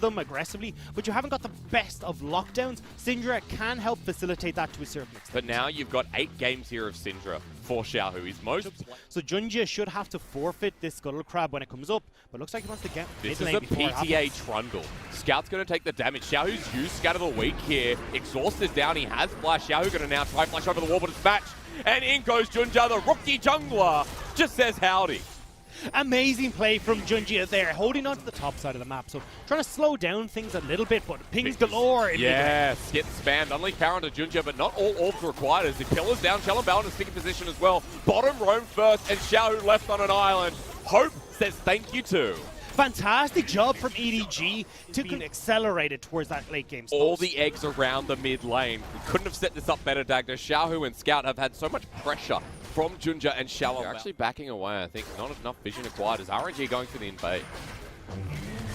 them aggressively, but you haven't got the best of lockdowns. Syndra can help facilitate that to a certain extent. But now you've got 8 games here of Syndra for Xiaohu. He's most... So Junjia should have to forfeit this Scuttle Crab when it comes up, but looks like he wants to get This mid is lane a before it PTA happens. trundle. Scout's going to take the damage. Xiaohu's used Scatter the Weak here. Exhaust is down. He has Flash. Xiaohu going to now try Flash over the wall, but it's matched. And in goes Junjia, the rookie jungler. Just says howdy. Amazing play from Junjia there, holding on to the top side of the map. So trying to slow down things a little bit, but pings galore. Yes, gets spammed. Unleash power onto Junjia, but not all orbs required as the killer's down. Shalom in a sticky position as well. Bottom roam first, and Xiaohu left on an island. Hope says thank you too. Fantastic job from EDG to be accelerated towards that late game stop. All the eggs around the mid lane. We couldn't have set this up better, Dagda. Xiaohu and Scout have had so much pressure from Junjia and Shalom. They're actually backing away, I think. Not enough vision acquired as RNG going for the invade.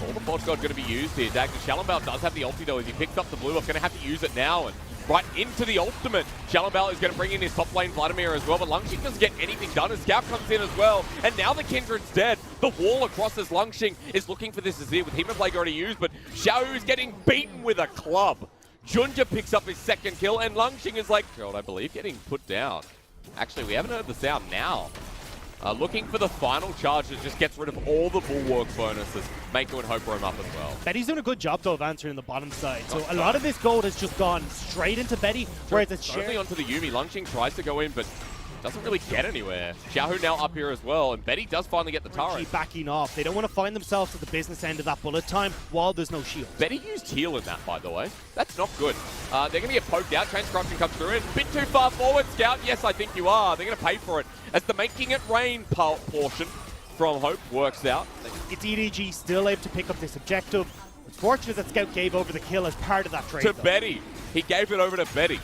All the Forge God going to be used here. Dagda Shalom does have the ulti though as he picks up the blue buff. Going to have to use it now and right into the ultimate. Shalom is going to bring in his top lane Vladimir as well, but Lungxing doesn't get anything done as Scout comes in as well. And now the Kindred's dead. The wall across as Lungxing is looking for this Azir with Hemoplague already used, but Xiaohu's getting beaten with a club. Junjia picks up his second kill, and Lungxing is like, God, I believe, getting put down. Actually, we haven't heard the sound now. Looking for the final charge that just gets rid of all the bulwark bonuses. Mako and Hope roam up as well. Betty's doing a good job, though, of answering the bottom side. So a lot of this gold has just gone straight into Betty, whereas it's shared onto the Yuumi. Lungxing tries to go in, but doesn't really get anywhere. Xiaohu now up here as well, and Betty does finally get the turret. Backing off. They don't want to find themselves at the business end of that bullet time while there's no shield. Betty used heal in that, by the way. That's not good. They're going to get poked out. Chains Corruption comes through. A bit too far forward, Scout. Yes, I think you are. They're going to pay for it. As the making it rain portion from Hope works out. It's EDG still able to pick up this objective. It's fortunate that Scout gave over the kill as part of that trade. To Betty. He gave it over to Betty.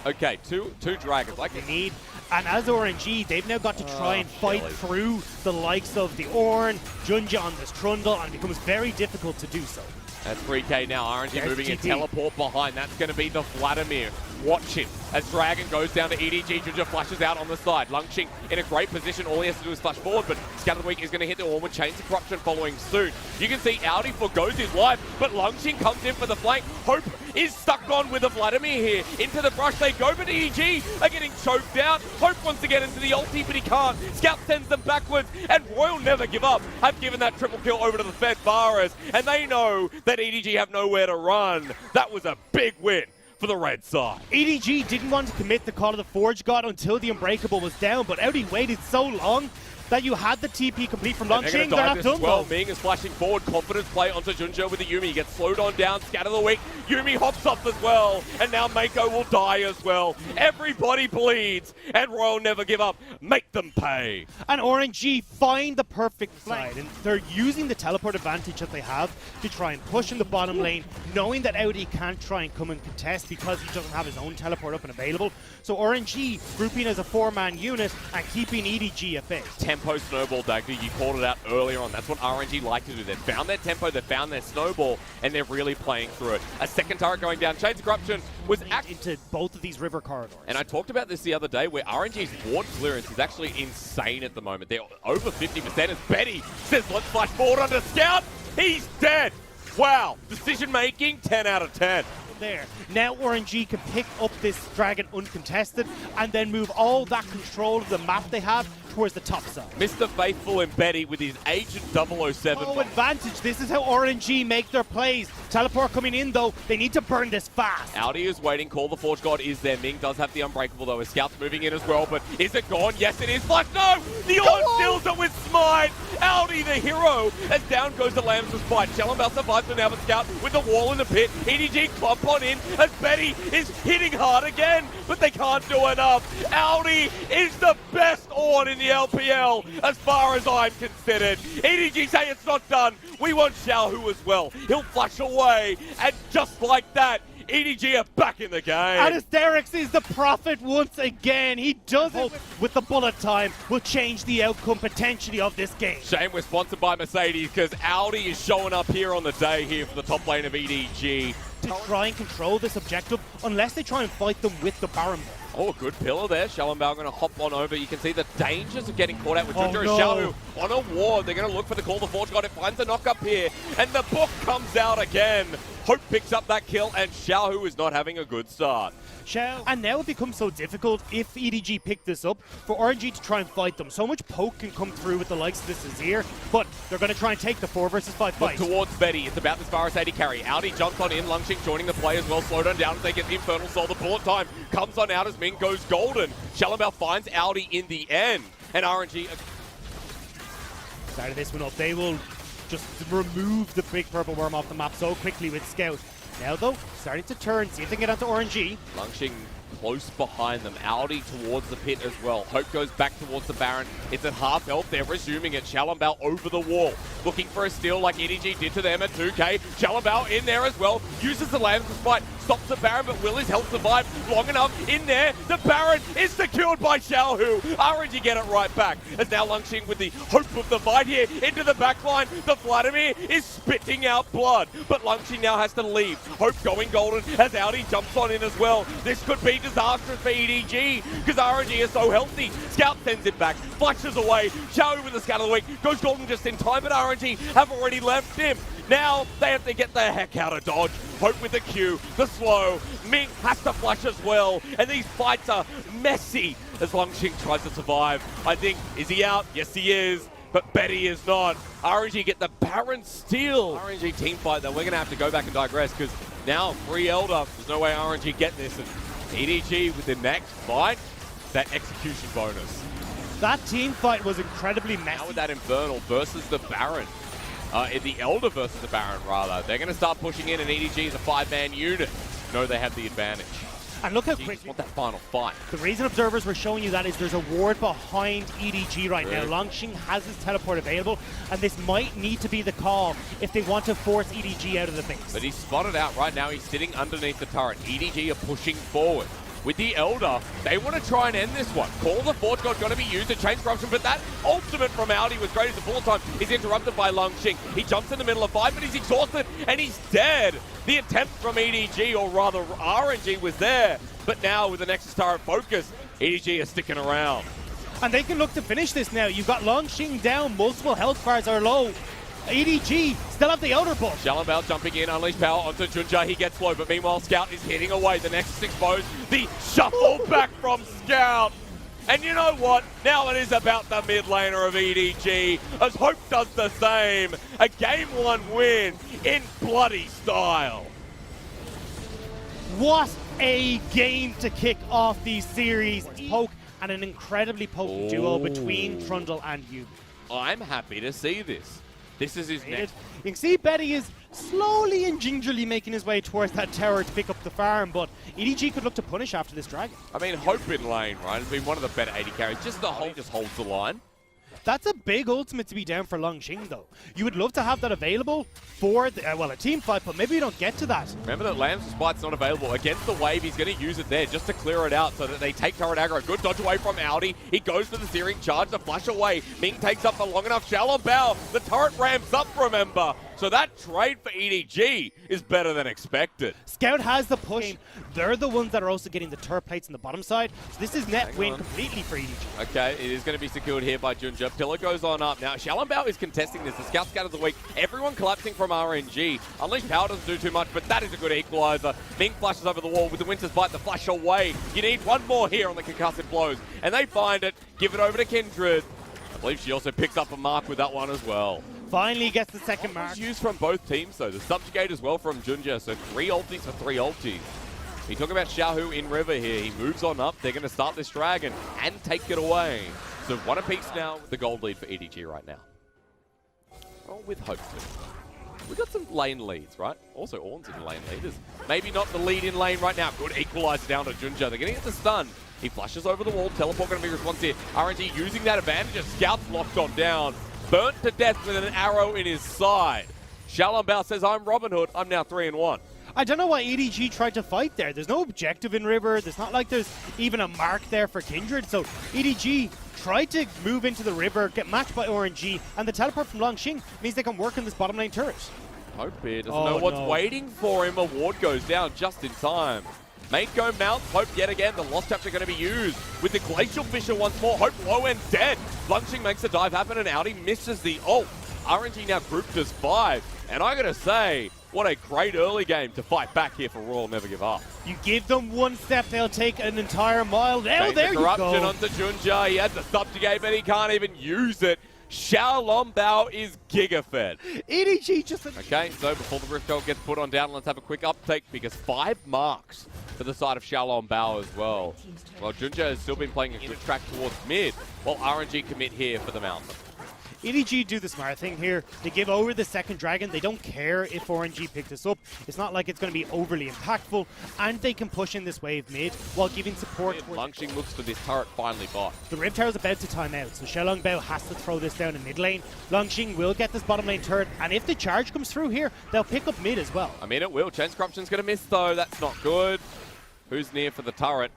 Okay, two dragons. Like they need. And as RNG, they've now got to try and fight through the likes of the Ornn, Junjia on this Trundle, and it becomes very difficult to do so. That's 3K now. RNG There's moving GT. in teleport behind. That's going to be the Vladimir. Watch him as Dragon goes down to EDG. Junjia flashes out on the side. Lungxing in a great position. All he has to do is flash forward, but Scatter the Weak is going to hit the Ornn with Chains of Corruption following suit. You can see Audi forgoes his life, but Lungxing comes in for the flank. Hope is stuck on with a Vladimir here. Into the brush they go, but EDG are getting choked out. Hope wants to get into the ulti, but he can't. Scout sends them backwards, and Royal never give up. Have given that triple kill over to the Fed Varas, and they know that EDG have nowhere to run. That was a big win for the red side. EDG didn't want to commit the Call of the Forge God until the Unbreakable was down, but Audi waited so long that you had the TP complete from Lungxing. They're not done well. though. Ming is flashing forward. Confidence play onto Junjia with the Yuumi. He gets slowed on down. Scatter the Weak. Yuumi hops up as well. And now Mako will die as well. Everybody bleeds. And Royal never give up. Make them pay. And RNG find the perfect side. And they're using the teleport advantage that they have to try and push in the bottom lane, knowing that Audi can't try and come and contest because he doesn't have his own teleport up and available. So RNG grouping as a 4-man unit and keeping EDG at bay. Tempo snowball, Dagda. You called it out earlier on. That's what RNG like to do. They've found their tempo, they've found their snowball, and they're really playing through it. A second turret going down. Chains of Corruption was into both of these river corridors. And I talked about this the other day where RNG's ward clearance is actually insane at the moment. They're over 50% as Betty says, let's flash forward onto Scout. He's dead. Wow. Decision making, 10 out of 10. There. Now RNG can pick up this Dragon uncontested and then move all that control of the map they have towards the top side. Mr. Faithful and Betty with his Agent 007. Oh, advantage. This is how RNG make their plays. Teleport coming in, though. They need to burn this fast. Audi is waiting. Call the Forge God is there. Ming does have the Unbreakable, though. His Scout's moving in as well, but is it gone? Yes, it is. Flash, no! The Ornn steals it with Smite. Audi, the hero, as down goes the Lambs with Spite. Shalom survives the now, but Scout with the wall in the pit. EDG clump on in as Betty is hitting hard again, but they can't do enough. Audi is the best Ornn in the LPL, as far as I'm considered. EDG say it's not done. We want Xiaohu as well. He'll flash away, and just like that, EDG are back in the game. And Asterix is the prophet once again. He does it with the bullet time. Will change the outcome potentially of this game. Shame we're sponsored by Mercedes because Audi is showing up here on the day here for the top lane of EDG. To try and control this objective unless they try and fight them with the Baron buff. Oh, a good pillar there. Shallenbao going to hop on over. You can see the dangers of getting caught out with Oh, Junja and no. Xiaohu on a ward. They're going to look for the call. The Forge God, it finds a knock up here. And the book comes out again. Hope picks up that kill, and Xiaohu is not having a good start. And now it becomes so difficult if EDG pick this up for RNG to try and fight them. So much poke can come through with the likes of this Azir, but they're going to try and take the 4 versus 5 Look fight. towards Betty. It's about this Varus AD carry. Audi jumps on in. Lungxing joining the play as well. Slowdown down as they get the Infernal Soul. The bullet time comes on out as Ming goes golden. Shallenbao finds Audi in the end. And RNG... Started this one up. They will just remove the big purple worm off the map so quickly with Scout. Now though, starting to turn, see if they can get onto RNG. Lungxing close behind them. Audi towards the pit as well. Hope goes back towards the Baron. It's at half health. They're resuming it. Shallenbao over the wall. Looking for a steal like EDG did to them at 2K. Shallenbao in there as well. Uses the Lambs to fight. Stops the Baron, but will his health survive long enough? In there, the Baron is secured by Xiaohu. RNG get it right back. As now Lungxing with the hope of the fight here into the back line. The Vladimir is spitting out blood, but Lungxing now has to leave. Hope going golden as Audi jumps on in as well. This could be disastrous for EDG because RNG is so healthy. Scout sends it back, flushes away. Xiaohu with the scout of the week goes golden just in time, but RNG have already left him. Now they have to get the heck out of Dodge. Hope with the Q, the slow. Ming has to flush as well. And these fights are messy as Lungxing tries to survive. I think, is he out? Yes, he is. But Betty is not. RNG get the Baron steal. RNG team fight, though. We're going to have to go back and digress because now free Elder. There's no way RNG get this. And EDG with the next fight, that execution bonus. That team fight was incredibly messy. Now with that Infernal versus the Baron. The Elder versus the Baron, rather. They're going to start pushing in, and EDG is a 5-man unit. No, they have the advantage. And look how You quick just want that final fight. the reason observers were showing you that is there's a ward behind EDG right now. Really? Longxing has his teleport available, and this might need to be the call if they want to force EDG out of the base. But he's spotted out right now. He's sitting underneath the turret. EDG are pushing forward. With the Elder, they want to try and end this one. Call the Forge God going to be used to change corruption, but that ultimate from Audi was great as the bullet time is interrupted by Lungxing. He jumps in the middle of fight, but he's exhausted and he's dead. The attempt from EDG, or rather RNG, was there, but now with the Nexus turret focus, EDG is sticking around. And they can look to finish this now. You've got Longxing down, multiple health bars are low. EDG still have the outer buff. Shallenbao jumping in, unleash power onto Junja. He gets low, but meanwhile Scout is hitting away. The Nexus exposed. The shuffle back from Scout. And you know what? Now it is about the mid laner of EDG, as Hope does the same. A Game 1 win in bloody style. What a game to kick off these series. Poke and an incredibly potent duo between Trundle and Yubi. I'm happy to see this. This is his next. You can see Betty is slowly and gingerly making his way towards that tower to pick up the farm, but EDG could look to punish after this dragon. I mean, Hope in lane, right, has been one of the better AD carries. Just the whole just holds the line. That's a big ultimate to be down for Longxing, though. You would love to have that available for, a team fight, but maybe you don't get to that. Remember that Lamb's Spite's not available. Against the wave, he's going to use it there just to clear it out so that they take turret aggro. Good dodge away from Audi. He goes for the searing charge to flash away. Ming takes up for long enough. Shallenbao. The turret ramps up, remember. So that trade for EDG is better than expected. Scout has the push. They're the ones that are also getting the turret plates on the bottom side. So this is net win completely for EDG. Okay, it is going to be secured here by Junja. Pillar goes on up. Now, Shallenbao is contesting this. The Scout Scatters of the week. Everyone collapsing from RNG. Unleash Power doesn't do too much, but that is a good equalizer. Ming flashes over the wall with the Winter's Bite to flash away. You need one more here on the concussive blows. And they find it. Give it over to Kindred. I believe she also picks up a mark with that one as well. Finally gets the second mark. Used from both teams, though. The Subjugate as well from Junja. So 3 ultis for 3 ultis. We talk about Xiaohu in river here. He moves on up. They're going to start this dragon and take it away. So 1 apiece now with the gold lead for EDG right now. Oh, with hope too. We've got some lane leads, right? Also, Ornn's in lane leaders. Maybe not the lead in lane right now. Good equalizer down to Junja. They're going to get the stun. He flashes over the wall. Teleport going to be responsive here. RNG using that advantage. Scout's locked on down. Burnt to death with an arrow in his side. Shallenbao says, I'm Robin Hood. I'm now 3-1. I don't know why EDG tried to fight there. There's no objective in river. There's not like there's even a mark there for Kindred. So EDG tried to move into the river, get matched by RNG, and the teleport from Longxing means they can work in this bottom lane turret. Hope here doesn't know what's waiting for him. A ward goes down just in time. Mako mounts Hope yet again. The Lost Chapter going to be used with the Glacial Fissure once more. Hope low and dead. Lunging makes the dive happen and Audi misses the ult. RNG now grouped as 5. And I got to say, what a great early game to fight back here for Royal Never Give Up. You give them one step, they'll take an entire mile. Now there you go. Corruption onto Junja. He has the subjugate, but he can't even use it. Xiaolongbao is giga-fed. EDG just... Okay, so before the Rift Dog gets put on down, let's have a quick uptake because 5 marks for the side of Xiaolongbao as well. Well, Junja has still been playing a good track towards mid, while RNG commit here for the mountain. EDG do the smart thing here. They give over the second dragon. They don't care if RNG pick this up. It's not like it's going to be overly impactful. And they can push in this wave mid while giving support. Lunging looks for this turret finally bought. The Rift Tower is about to time out, so Xiaolongbao has to throw this down in mid lane. Lunging will get this bottom lane turret, and if the charge comes through here, they'll pick up mid as well. I mean, it will. Chance Corruption's going to miss, though. That's not good. Who's near for the turret?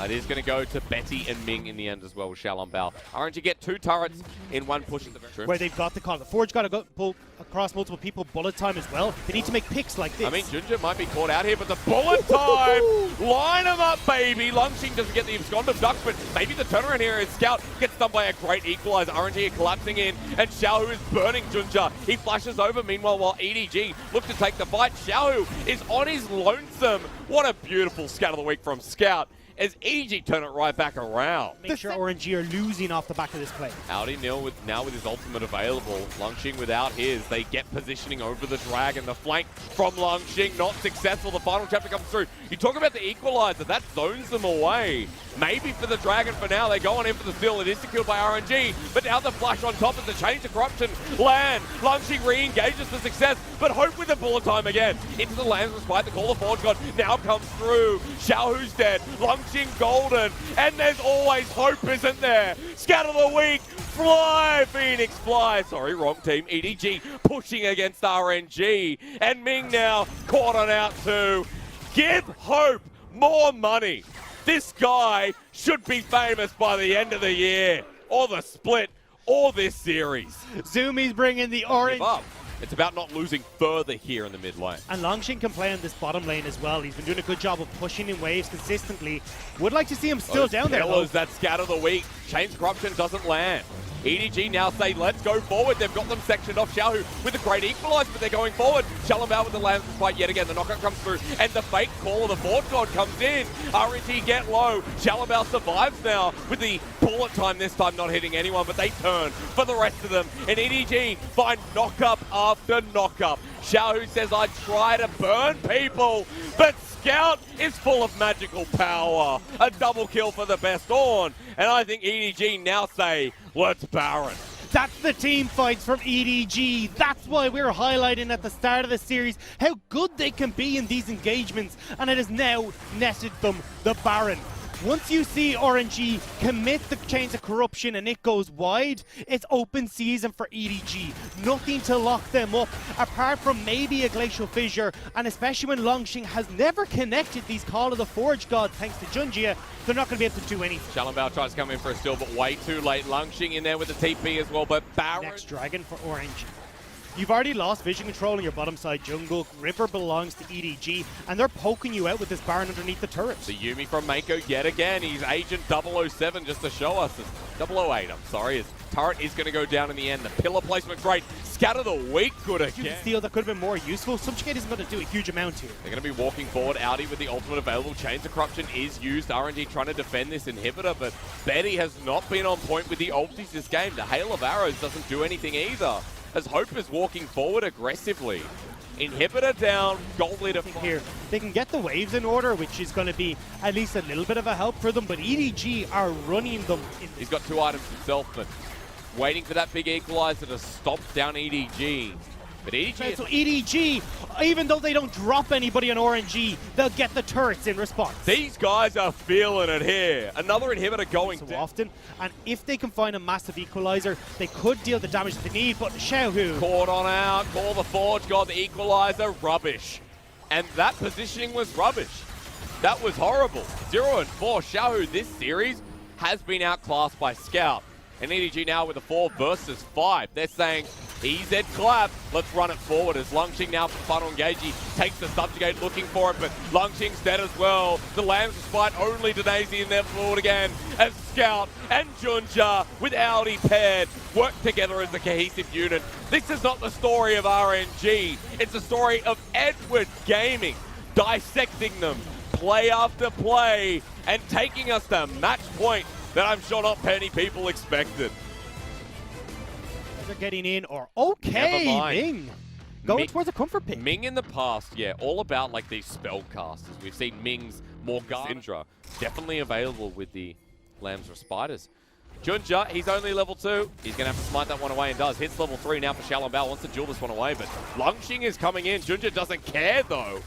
It is going to go to Betty and Ming in the end as well with Xiaolongbao. RNG get 2 turrets in one push at the very where they've got the call. The Forge got to go pull across multiple people. Bullet time as well. They need to make picks like this. I mean, Junja might be caught out here, but the bullet time! Line them up, baby! Lunging doesn't get the abscond of Ducks, but maybe the turnaround here is Scout gets done by a great equalizer. RNG collapsing in, and Xiaohu is burning Junja. He flashes over, meanwhile, while EDG look to take the fight. Xiaohu is on his lonesome. What a beautiful scout of the week from Scout. As EDG turn it right back around. Make sure RNG are losing off the back of this play. Audi now with his ultimate available. Lunging without his. They get positioning over the dragon. The flank from Lunging not successful. The final chapter comes through. You talk about the equalizer. That zones them away. Maybe for the dragon for now. They go on in for the steal. It is secured by RNG. But now the flash on top of the change to corruption. Land. Lunging re-engages the success. But Hope with the bullet time again. Into the lands despite the call of Forge God now comes through. Xiaohu's dead. Lunging golden, and there's always hope, isn't there? Scout of the week, fly, Phoenix, fly. Sorry, wrong team. EDG pushing against RNG, and Ming now caught on out too. Give Hope more money. This guy should be famous by the end of the year, or the split, or this series. Zoomies bringing the orange. It's about not losing further here in the mid lane. And Longsheng can play on this bottom lane as well. He's been doing a good job of pushing in waves consistently. Would like to see him still down there, though. That scout of the week. Chains Corruption doesn't land. EDG now say, let's go forward. They've got them sectioned off. Xiaohu with a great equalizer, but they're going forward. Xiaolongbao with the lands fight yet again. The knockout comes through, and the fake call of the Forge God comes in. RNG get low. Xiaolongbao survives now with the bullet time, this time not hitting anyone, but they turn for the rest of them. And EDG find knockup after knockup. Xiaohu says, I try to burn people, but Scout is full of magical power. A double kill for the best on. And I think EDG now say, let's Baron. That's the team fights from EDG. That's why we're highlighting at the start of the series how good they can be in these engagements. And it has now netted them the Baron. Once you see RNG commit the chains of corruption and it goes wide, it's open season for EDG. Nothing to lock them up, apart from maybe a Glacial Fissure, and especially when Longsheng has never connected these Call of the Forge Gods thanks to Junjia, they're not going to be able to do anything. Xiaolongbao tries to come in for a steal, but way too late. Longsheng in there with the TP as well, but Baron. Next dragon for Orange. You've already lost vision control in your bottom side jungle. River belongs to EDG, and they're poking you out with this Baron underneath the turrets. The Yuumi from Mako yet again. He's Agent 007 just to show us. 008, I'm sorry. His turret is going to go down in the end. The pillar placement, great. Scout of the week, good again. Steal that could have been more useful. Subjugate isn't going to do a huge amount here. They're going to be walking forward. Audi with the ultimate available. Chains of Corruption is used. RNG trying to defend this inhibitor, but Betty has not been on point with the ultis this game. The Hail of Arrows doesn't do anything either, as Hope is walking forward aggressively. Inhibitor down, gold leader here. They can get the waves in order, which is going to be at least a little bit of a help for them, but EDG are running them. He's got 2 items himself, but waiting for that big equalizer to stop down EDG. But EDG... So EDG, even though they don't drop anybody on RNG, they'll get the turrets in response. These guys are feeling it here. Another inhibitor going so often, and if they can find a massive equalizer, they could deal the damage that they need, but Xiaohu... Caught on out, call the Forge God, the equalizer, rubbish. And that positioning was rubbish. That was horrible. 0-4, Xiaohu this series has been outclassed by Scout. And EDG now with a 4 versus 5. They're saying, EZ clap. Let's run it forward as Longxing now for final engage. He takes the subjugate looking for it, but Longxing's dead as well. The Lambs despite only Denazi in there forward again as Scout and Junja with Audi paired work together as a cohesive unit. This is not the story of RNG. It's the story of Edward Gaming dissecting them play after play and taking us to match point that I'm sure not many people expected. They're getting in, or okay, Ming. Going towards a comfort pick. Ming in the past, yeah, all about like these spellcasters. We've seen Ming's Morgana. Definitely available with the Lambs or Spiders. Junja, he's only level 2. He's going to have to smite that one away and does. Hits level 3 now for Xiaolongbao. Wants to duel this one away, but Longxing is coming in. Junja doesn't care though.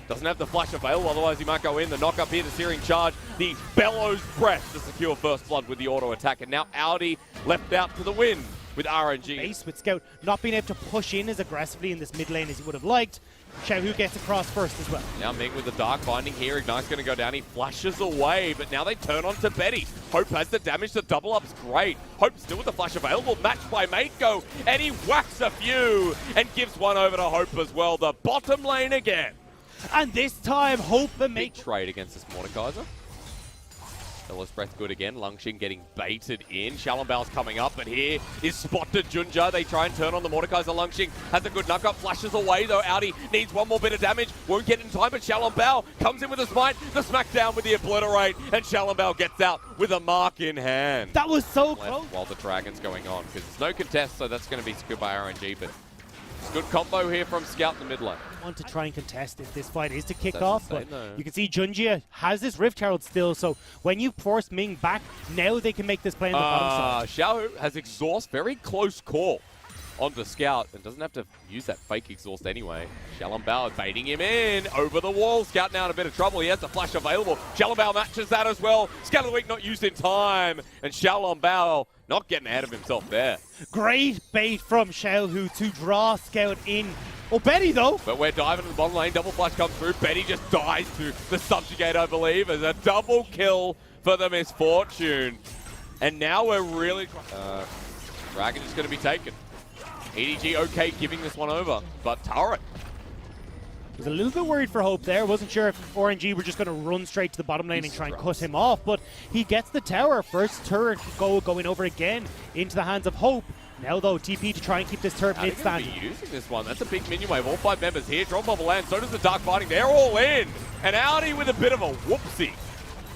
Doesn't have the flash available, otherwise he might go in. The knock up here, the searing charge, the bellows breath to secure first blood with the auto attack. And now Audi left out to the win with RNG. Base with Scout not being able to push in as aggressively in this mid lane as he would have liked. Xiaohu gets across first as well. Now Ming with the Dark Binding here. Ignite's going to go down. He flashes away, but now they turn on to Betty. Hope has the damage. The double up's great. Hope still with the flash available. Matched by Mako, and he whacks a few and gives one over to Hope as well. The bottom lane again. And this time, Hope and Big trade against this Mordekaiser. Bellows breath good again. Longxing getting baited in. Xiaolongbao's coming up, but here is spotted Junja. They try and turn on the Mordekaiser. Longxing has a good knock up. Flashes away though. Audi needs one more bit of damage. Won't get in time, but Xiaolongbao comes in with a smite. The smackdown with the obliterate, and Xiaolongbao gets out with a mark in hand. That was so close. While the Dragon's going on, because there's no contest, so that's going to be secured by RNG, but it's a good combo here from Scout in the mid lane. Want to try and contest if this fight is to kick off, but you can see Junjia has this Rift Herald still, so when you force Ming back, now they can make this play on the bottom side. Xiaohu has exhaust, very close call onto Scout, and doesn't have to use that fake exhaust anyway. Xiaolongbao baiting him in, over the wall. Scout now in a bit of trouble. He has the flash available. Xiaolongbao matches that as well. Scout of the week not used in time, and Xiaolongbao not getting ahead of himself there. Great bait from Xiaohu to draw Scout in. Oh, Betty though. But we're diving in the bottom lane. Double flash comes through. Betty just dies to the subjugate, I believe, as a double kill for the Misfortune. And now we're really... Dragon is going to be taken. EDG okay giving this one over, but Turret. Was a little bit worried for Hope there. Wasn't sure if RNG were just going to run straight to the bottom lane and try and cut him off, but he gets the tower. First turret going over again into the hands of Hope. Now though, TP to try and keep this turret mid-standing. Using this one. That's a big minion wave. All 5 members here. Drop bubble land. So does the Dark Fighting. They're all in. And Audi with a bit of a whoopsie,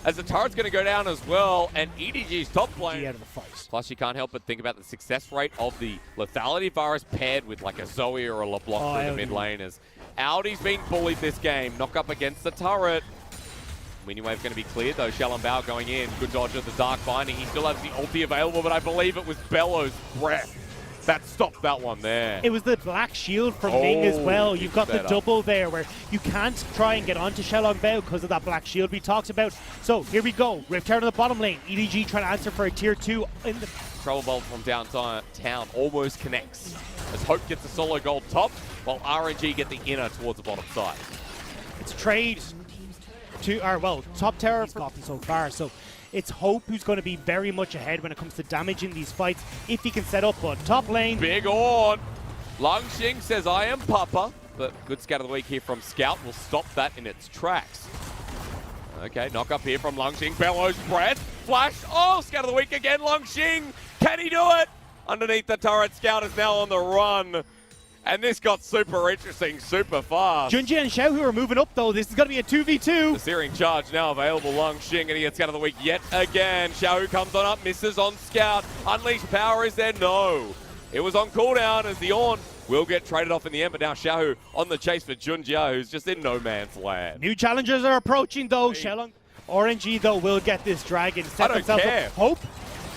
as the turret's going to go down as well, and EDG's top lane. Out of the fight. Plus, you can't help but think about the success rate of the lethality virus paired with like a Zoe or a LeBlanc through the mid lane. As Audi's been bullied this game. Knock up against the turret. Minion wave going to be cleared though. Xiaolongbao going in. Good dodge of the Dark Binding. He still has the ulti available, but I believe it was Bellows' breath that stopped that one there. It was the black shield from Ming as well. You've got the double there where you can't try and get onto Xiaolongbao because of that black shield we talked about. So here we go. Rift Herald on the bottom lane. EDG trying to answer for a tier 2 in the... Trouble Bolt from downtown almost connects as Hope gets the solo gold top, while RNG get the inner towards the bottom side. It's a trade to, top tower he's gotten so far. So it's Hope who's going to be very much ahead when it comes to damaging these fights if he can set up. But top lane. Big on. Longxing says, I am Papa. But good scout of the week here from Scout will stop that in its tracks. Okay, knock up here from Longxing. Bellows breath. Flash. Oh, scout of the week again, Longxing. Can he do it? Underneath the turret, Scout is now on the run. And this got super interesting, super fast. Junji and Xiaohu are moving up, though. This is going to be a 2v2. The searing charge now available. Longxing, and he gets Scout of the week yet again. Xiaohu comes on up, misses on Scout. Unleashed power is there? No. It was on cooldown as the Ornn will get traded off in the end, but now Xiaohu on the chase for Junjia, who's just in no man's land. New challengers are approaching, though. RNG, though, will get this dragon. I don't care. Hope.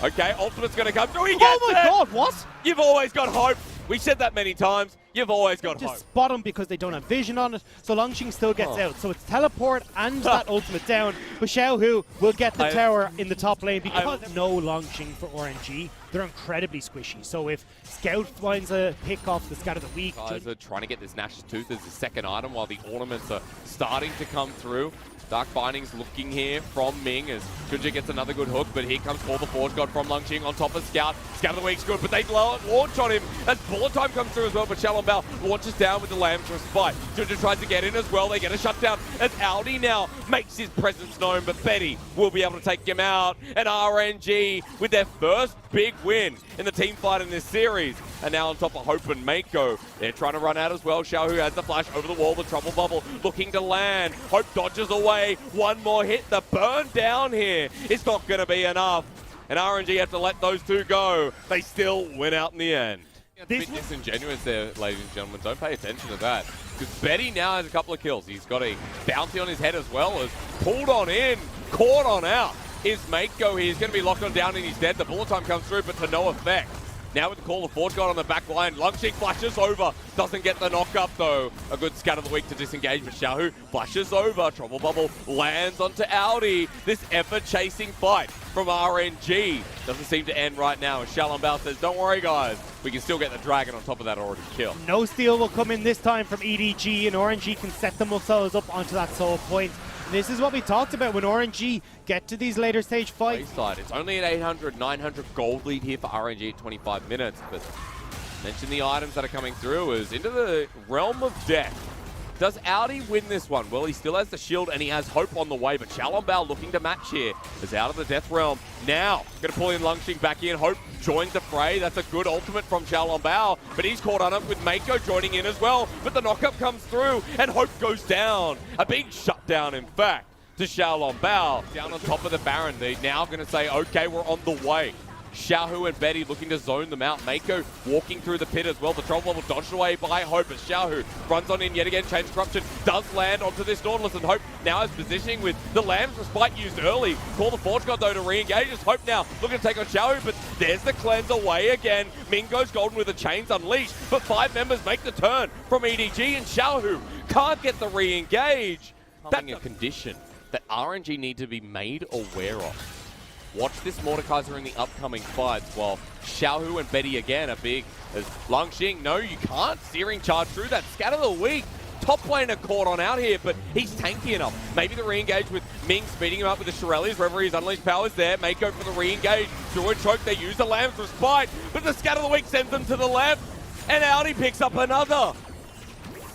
Okay, ultimate's going to come through. He gets Oh my god, what? You've always got hope. We said that many times. You've always got hope. Just spot him because they don't have vision on it. So Longxing still gets out. So it's teleport and that ultimate down. But Xiaohu will get the tower in the top lane because no Longxing for RNG. They're incredibly squishy. So if Scout finds a pick off the Scout of the week. Guys are trying to get this Nash's Tooth as the second item while the ornaments are starting to come through. Dark Bindings looking here from Ming as Junja gets another good hook, but here comes Call the Forge God from Lungqing on top of Scout. Scout of the Week's good, but they launch on him as bullet time comes through as well, but Shalom launches down with the Lamb's Respite. Junja tries to get in as well, they get a shutdown as Audi now makes his presence known, but Betty will be able to take him out, and RNG with their first big win in the team fight in this series. And now on top of Hope and Mako, they're trying to run out as well. Xiaohu has the flash over the wall, the trouble bubble looking to land. Hope dodges away, one more hit, the burn down here. It's not going to be enough. And RNG have to let those two go. They still win out in the end. A bit disingenuous there, ladies and gentlemen. Don't pay attention to that. Because Betty now has a couple of kills. He's got a bounty on his head as well as pulled on in, caught on out. His Mako here is going to be locked on down and he's dead. The bullet time comes through, but to no effect. Now with the Call of Forge God on the back line, Lungqing flashes over, doesn't get the knock up though. A good scat of the week to disengage, but Xiaohu flashes over, Trouble Bubble lands onto Audi. This ever-chasing fight from RNG doesn't seem to end right now, as Shalom Bao says, don't worry guys, we can still get the Dragon on top of that already kill. No steal will come in this time from EDG, and RNG can set themselves up onto that soul point. This is what we talked about when RNG get to these later stage fights. It's only an 800, 900 gold lead here for RNG at 25 minutes, but mention the items that are coming through is into the realm of death. Does Audi win this one? Well, he still has the shield and he has Hope on the way, but Shalom Bao looking to match here is out of the death realm. Now, going to pull in Lungqing back in. Hope joins the fray. That's a good ultimate from Shalom Bao, but he's caught on up with Mako joining in as well. But the knockup comes through and Hope goes down. A big shutdown, in fact, to Shalom Bao. Down on top of the Baron. They're now going to say, okay, we're on the way. Xiaohu and Betty looking to zone them out. Mako walking through the pit as well. The trouble bubble dodged away by Hope as Xiaohu runs on in yet again. Chain Corruption does land onto this Nautilus, and Hope now has positioning with the Lamb's Respite used early. Call the Forge God though to re-engage as Hope now looking to take on Xiaohu, but there's the cleanse away again. Ming goes golden with the chains unleashed, but 5 members make the turn from EDG, and Xiaohu can't get the re-engage. That's a condition that RNG need to be made aware of. Watch this Mordekaiser in the upcoming fights, while Xiaohu and Betty again are big as Lungqing. No, you can't. Searing charge through that. Scatter the weak. Top laner caught on out here, but he's tanky enough. Maybe the re-engage with Ming speeding him up with the Shirelles. Reveries Unleashed Powers there. Mako for the re-engage. Through a choke, they use the Lamb's Respite, but the Scatter the weak sends them to the left, and Audi picks up another.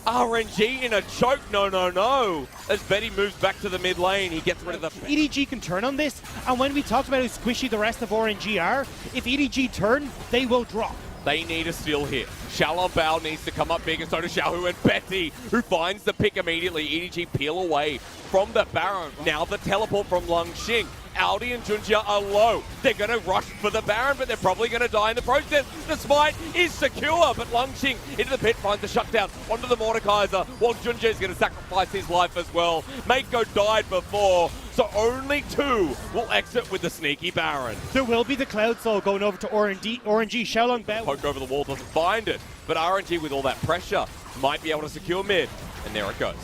RNG in a choke, no. As Betty moves back to the mid lane, he gets rid of the... EDG can turn on this, and when we talked about how squishy the rest of RNG are, if EDG turn, they will drop. They need a steal here. Shalom Bao needs to come up big, and so does Xiaohu and Betty, who finds the pick immediately. EDG peel away from the Baron. Now the teleport from Lungqing. Audi and Junja are low. They're going to rush for the Baron, but they're probably going to die in the process. The smite is secure, but Lungqing into the pit finds the shutdown onto the Mordekaiser, while Junja is going to sacrifice his life as well. Mako died before, so only 2 will exit with the sneaky Baron. There will be the Cloud Soul going over to RNG. Xiaolong Bao. Poke over the wall, doesn't find it, but RNG with all that pressure might be able to secure mid, and there it goes.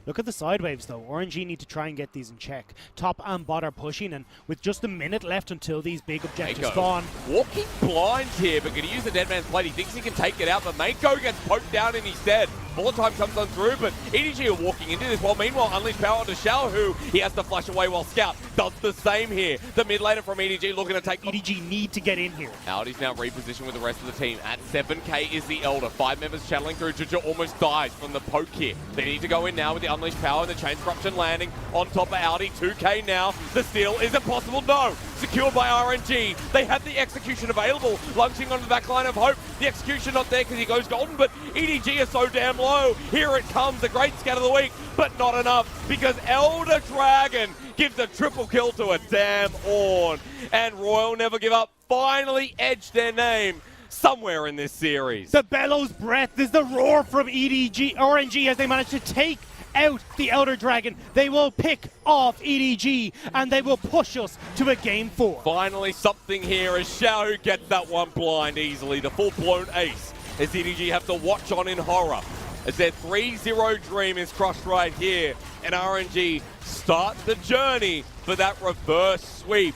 Look at the side waves though. RNG need to try and get these in check. Top and bot are pushing, and with just a minute left until these big objectives spawn. Walking blind here, but going to use the Dead Man's Blade. He thinks he can take it out, but Mako gets poked down and he's dead. Bullet time comes on through, but EDG are walking into this. While meanwhile, Unleashed Power onto Xiaohu. He has to flash away while Scout does the same here. The mid laner from EDG looking to take... EDG need to get in here. Audi's now repositioned with the rest of the team. At 7k is the Elder. 5 members channeling through. Junja almost dies from the poke here. They need to go in now with the Unleashed Power and the Chain Corruption landing on top of Audi. 2k now. The steal is impossible. No! Secured by RNG. They have the execution available. Lungqing on the back line of Hope. The execution not there because he goes golden, but EDG is so damn low. Here it comes, the great scat of the week, but not enough because Elder Dragon gives a triple kill to a damn Ornn. And Royal Never Give Up finally edged their name somewhere in this series. The bellows breath is the roar from EDG, RNG as they manage to take out the Elder Dragon. They will pick off EDG and they will push us to a game 4. Finally something here as Xiaohu gets that one blind easily. The full-blown ace as EDG have to watch on in horror as their 3-0 dream is crushed right here, and RNG start the journey for that reverse sweep.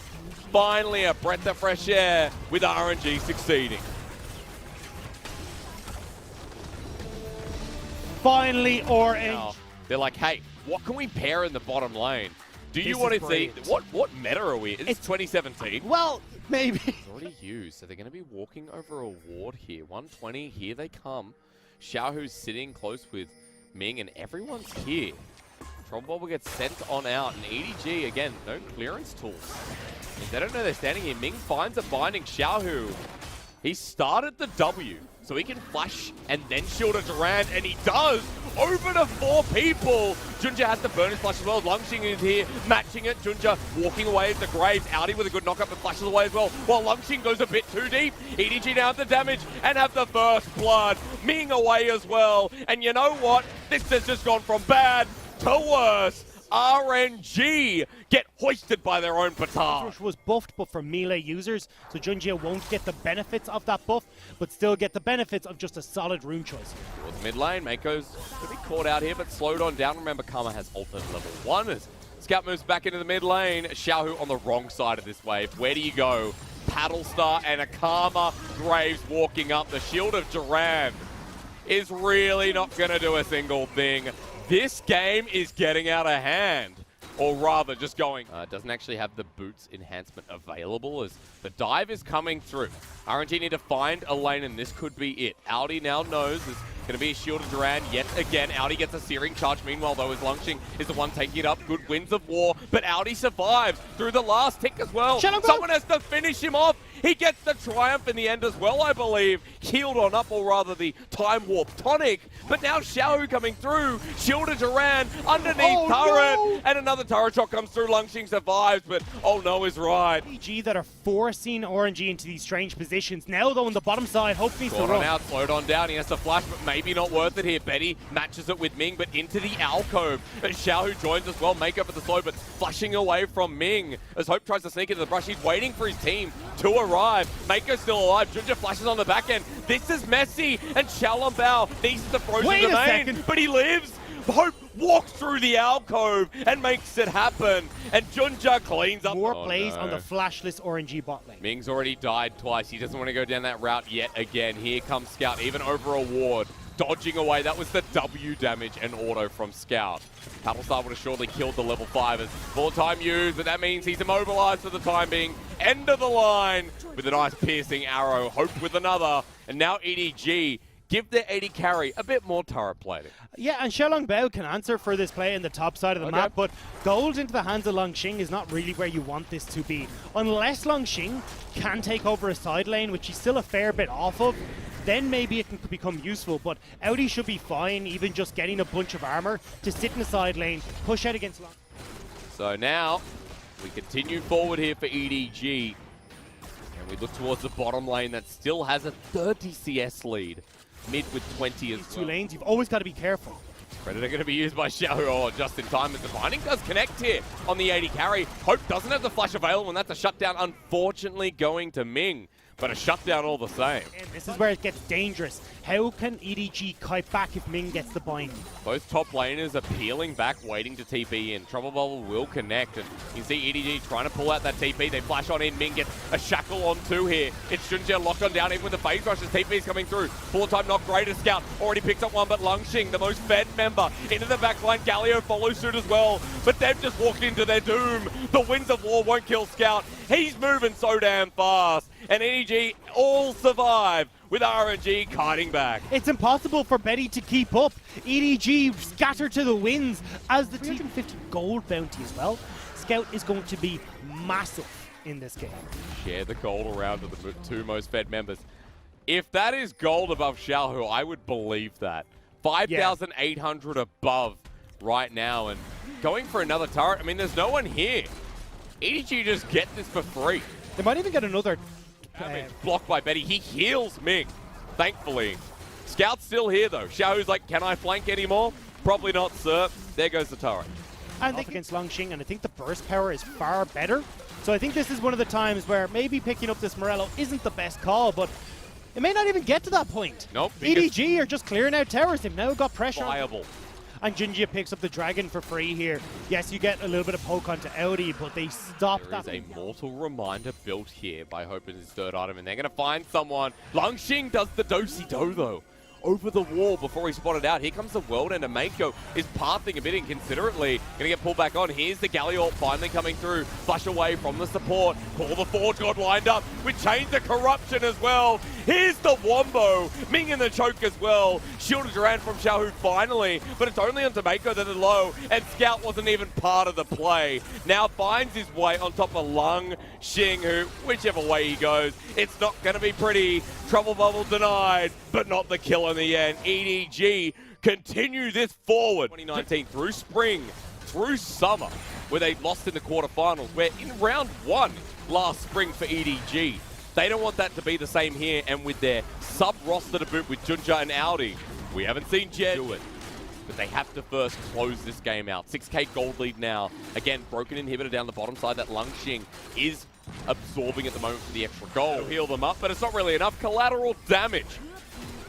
Finally a breath of fresh air with RNG succeeding. Finally, Orange. They're like, hey, what can we pair in the bottom lane? Do you This want is to see, brilliant. what meta are we? It's 2017. Well, maybe. It's already used, so they're going to be walking over a ward here. 120, here they come. Xiaohu's sitting close with Ming, and everyone's here. Trouble Bubble gets sent on out, and EDG, again, no clearance tools. I mean, they don't know they're standing here. Ming finds a binding. Xiaohu, he started the W, so he can flash and then shield a Durand, and he does! Over to 4 people! Junja has the bonus flash as well. Lungxing is here, matching it. Junja walking away at the Graves. Audi with a good knockup, but flashes away as well. While Lungxing goes a bit too deep. EDG now have the damage and have the first blood. Ming away as well. And you know what? This has just gone from bad to worse. RNG get hoisted by their own petard. Rush was buffed, but for melee users, so Junjie won't get the benefits of that buff, but still get the benefits of just a solid rune choice. Towards mid lane, Mako's going to be caught out here, but slowed on down. Remember, Karma has ult at level 1 as Scout moves back into the mid lane. Xiaohu on the wrong side of this wave. Where do you go? Paddle Star and a Karma. Graves walking up. The shield of Durand is really not going to do a single thing. This game is getting out of hand. Or rather, just going. Doesn't actually have the boots enhancement available as the dive is coming through. RNG need to find a lane, and this could be it. Audi now knows there's going to be a shield of Durand yet again. Audi gets a searing charge. Meanwhile, though, as Lungxing is the one taking it up. Good winds of war, but Audi survives through the last tick as well. Someone has to finish him off. He gets the triumph in the end as well, I believe. Healed on up, or rather the Time Warp Tonic. But now Xiaohu coming through. Shielded Durand underneath turret. And another turret shot comes through. Lungxing survives, but oh no is right. EDG that are forcing RNG into these strange positions. Now, though, on the bottom side, Hope needs to run. Out, slowed on down. He has to flash, but maybe not worth it here. Betty matches it with Ming, but into the alcove. And Xiaohu joins as well. Make up for the slow, but flashing away from Ming. As Hope tries to sneak into the brush, he's waiting for his team to arrive. Mako's still alive. Junja flashes on the back end. This is messy, and Xiaolong Bao needs the frozen domain, but he lives. Hope walks through the alcove and makes it happen, and Junja cleans up. More plays on the flashless RNG bot lane. Ming's already died twice. He doesn't want to go down that route yet again. Here comes Scout, even over a ward. Dodging away. That was the W damage and auto from Scout. Battlestar would have surely killed the level 5 as full time used, but that means he's immobilized for the time being. End of the line with a nice piercing arrow. Hope with another. And now EDG give their AD carry a bit more turret plating. Yeah, and Xiaolong Bao can answer for this play in the top side of the map, but gold into the hands of Lungxing is not really where you want this to be. Unless Lungxing can take over a side lane, which he's still a fair bit off of, then maybe it can become useful, but Audi should be fine, even just getting a bunch of armor to sit in the side lane, push out against Long. So now, we continue forward here for EDG, and we look towards the bottom lane that still has a 30 CS lead, mid with 20 as well. These two lanes, you've always got to be careful. Predator going to be used by Xiaohu just in time as the binding does connect here on the 80 carry. Hope doesn't have the flash available, and that's a shutdown, unfortunately going to Ming. But a shutdown all the same. And this is where it gets dangerous. How can EDG kite back if Ming gets the bind? Both top laners are peeling back, waiting to TP in. Trouble Bubble will connect, and you can see EDG trying to pull out that TP. They flash on in. Ming gets a shackle on 2 here. It's Junja locked on down, even with the phase rushes. TP is coming through. Full time knock, greater scout. Already picks up one, but Lungxing, the most fed member, into the back line. Galio follows suit as well, but they've just walked into their doom. The winds of war won't kill Scout. He's moving so damn fast. And EDG all survive with RNG kiting back. It's impossible for Betty to keep up. EDG scatter to the winds as the 350 gold bounty as well. Scout is going to be massive in this game. Share the gold around to the 2 most fed members. If that is gold above Xiaohu, I would believe that. 5,800 above right now, and going for another turret. I mean, there's no one here. EDG just get this for free. They might even get another blocked by Betty. He heals Ming, thankfully. Scout's still here, though. Xiaohu's like, can I flank anymore? Probably not, sir. There goes the turret. And off against Lungxing, and I think the burst power is far better. So I think this is one of the times where maybe picking up this Morello isn't the best call, but it may not even get to that point. Nope. EDG are just clearing out towers. They've now got pressure. Viable. And Junja picks up the dragon for free here. Yes, you get a little bit of poke onto Audi, but they stop that. There is a mortal reminder built here by Hope as his 3rd item, and they're going to find someone. Lungxing does the do-si-do, though. over the wall before he spotted out. Here comes the World Ender. Mako is pathing a bit inconsiderately. Gonna get pulled back on. Here's the Galliot finally coming through. Flash away from the support. Call the Forge God lined up with Chains of Corruption as well. Here's the Wombo. Ming in the choke as well. Shielded around from Xiaohu finally, but it's only on Mako that are low, and Scout wasn't even part of the play. Now finds his way on top of Lung Xing, who, whichever way he goes, it's not going to be pretty. Trouble bubble denied, but not the kill in the end. EDG continue this forward. 2019 through spring, through summer, where they lost in the quarterfinals, where in round 1 last spring for EDG, they don't want that to be the same here, and with their sub-roster to boot with Junja and Audi, we haven't seen Jed do it. But they have to first close this game out. 6k gold lead now. Again, broken inhibitor down the bottom side that Lung Xing is absorbing at the moment for the extra goal. Heal them up, but it's not really enough. Collateral damage.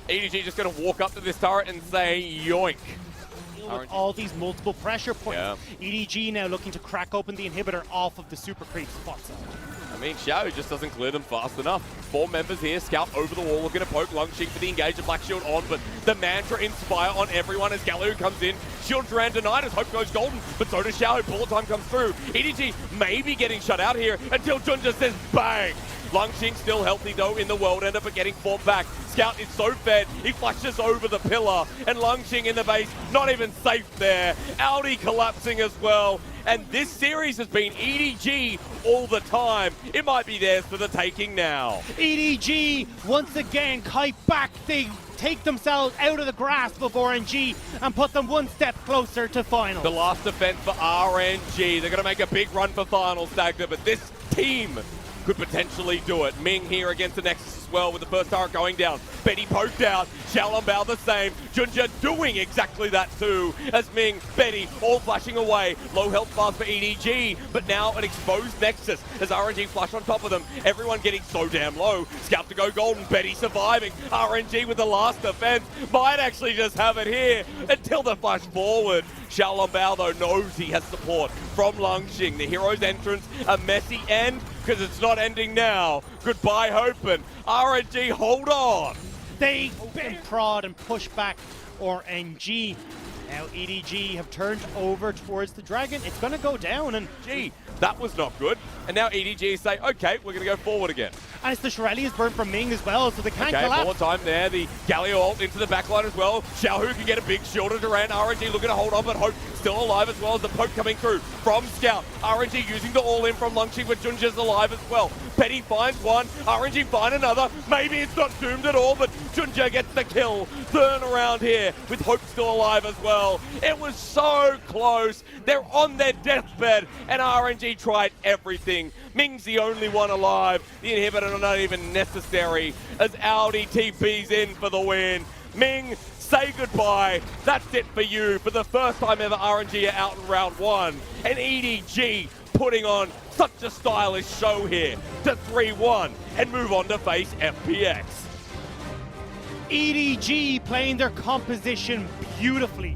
EDG just going to walk up to this turret and say, yoink. With all these multiple pressure points. Yeah. EDG now looking to crack open the inhibitor off of the super creep spot zone. I mean, Xiao just doesn't clear them fast enough. 4 members here, Scout over the wall, looking to poke Lung Xing for the engage, the Black Shield on, but the mantra inspire on everyone as Gallu comes in. Shield Duran denied as Hope goes golden, but so does Xiao. Bullet time comes through. EDG may be getting shut out here until Junja says bang. Lung Xing still healthy though in the World Ender, but getting fought back. Scout is so fed, he flashes over the pillar, and Lung Xing in the base, not even safe there. Audi collapsing as well, and this series has been EDG all the time. It might be theirs for the taking now. EDG once again kite back. They take themselves out of the grasp of RNG and put them one step closer to finals. The last defense for RNG. They're going to make a big run for finals, Dagda, but this team could potentially do it. Ming here against the Nexus as well with the first turret going down. Betty poked out. Xiaolongbao the same. Junja doing exactly that too. As Ming, Betty all flashing away. Low health bars for EDG, but now an exposed Nexus as RNG flash on top of them. Everyone getting so damn low. Scout to go golden. Betty surviving. RNG with the last defense. Might actually just have it here until the flash forward. Xiaolongbao though knows he has support from Lung Xing. The hero's entrance, a messy end, because it's not ending now. Goodbye, Hope, and RNG, hold on. They and prod and push back RNG. Now EDG have turned over towards the Dragon. It's going to go down, and Gee, that was not good. And now EDG say, okay, we're going to go forward again. and it's the Shirelli's burn from Ming as well, so they can't collapse. More time there. The Galio ult into the backline as well. Xiaohu can get a big shield of Duran. RNG looking to hold on, but Hope still alive as well as the poke coming through from Scout. RNG using the all-in from Lung Xing, but Junja's alive as well. Petty finds one. RNG find another. Maybe it's not doomed at all, but Junja gets the kill. Turn around here with Hope still alive as well. It was so close. They're on their deathbed, and RNG tried everything. Ming's the only one alive. The inhibitor not even necessary as Audi TP's in for the win. Ming, say goodbye. That's it for you. For the first time ever, RNG are out in round one. And EDG putting on such a stylish show here to 3-1 and move on to face FPX. EDG playing their composition beautifully.